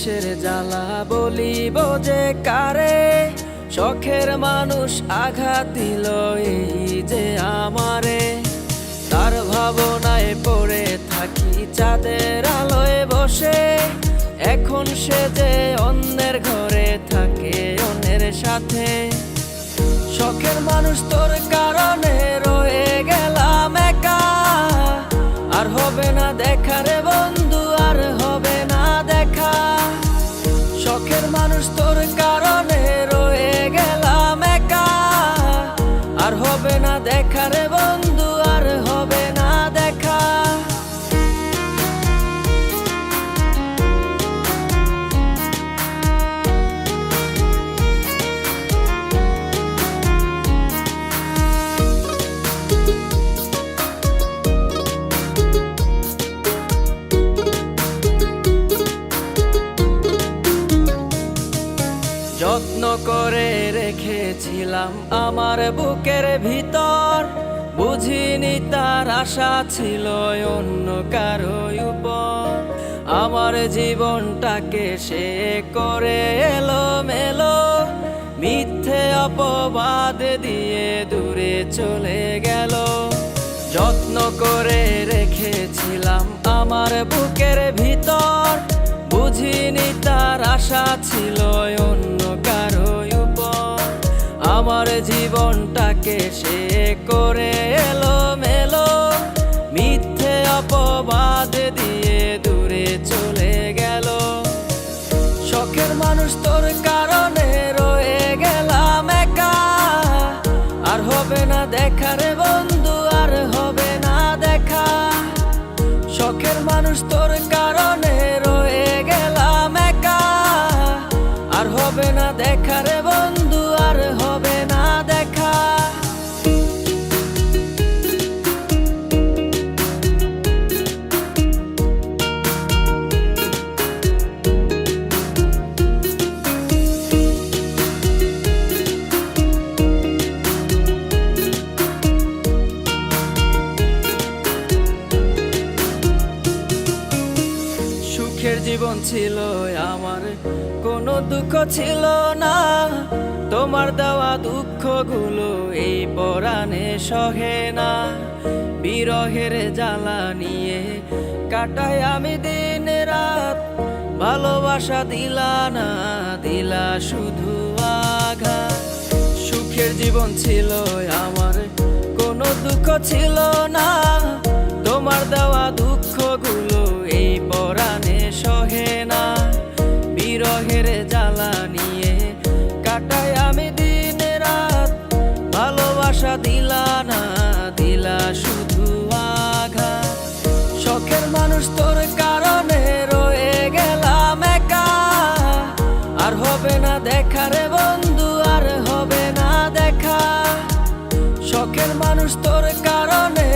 কিসের জ্বালা বলিব যে কারে, শখের মানুষ আঘাত দিল এই যে আমারে। তার ভাবনায় পড়ে থাকি চাঁদের আলোয় বসে, এখন সে যে অন্যের ঘরে থাকে অন্যের সাথে। শখের মানুষ তোর কারণে রয়ে গেলাম একা, আর হবে না দেখা রে বন্ধু, আর হবে না দেখা। শখের মানুষ তোর কারণে রয়ে গেলাম একা, আর হবে না দেখা রে বন্ধু, আর হবে না দেখা। যত্ন করে রেখেছিলাম আমার বুকের ভিতর, বুঝিনি তার আশা ছিল অন্য কারো উপর। আমার জীবনটাকে সে করে এলোমেলো, মিথ্যে অপবাদ দিয়ে দূরে চলে গেল। যত্ন করে রেখেছিলাম আমার বুকের ভিতর, বুঝিনি তার আশা ছিল অন্য কারো উপর। আমার জীবনটাকে সে করে এলোমেলো, মিথ্যে অপবাদ দিয়ে দূরে চলে গেল। শখের মানুষ তোর কারণে রয়ে গেলাম একা, আর হবে না দেখা রে বন্ধু, আর হবে না দেখা। শখের মানুষ তোর কারণে রয়ে গেলাম একা, আর হবে না দেখা রে বন্ধু, আর হবে না দেখা। সুখের জীবন ছিল আমার, কোনো দুঃখ ছিল না। তোমার দেওয়া দুঃখগুলো এই পরাণে সহে না। বিরহের জ্বালা নিয়ে কাটাই আমি দিন রাত, ভালোবাসা দিলা না, দিলা শুধু আঘাত। সুখের জীবন ছিল আমার, কোনো দুঃখ ছিল না। তোমার দেওয়া দুঃখগুলো এই পরাণে সহে না। বিরহের জ্বালা নিয়ে কাটাই আমি দিন রাত, ভালোবাসা দিলা না, দিলা শুধু আঘাত। শখের মানুষ তোর কারণে রয়ে গেলাম একা, আর হবে না দেখা রে বন্ধু, আর হবে না দেখা। শখের মানুষ তোর কারণে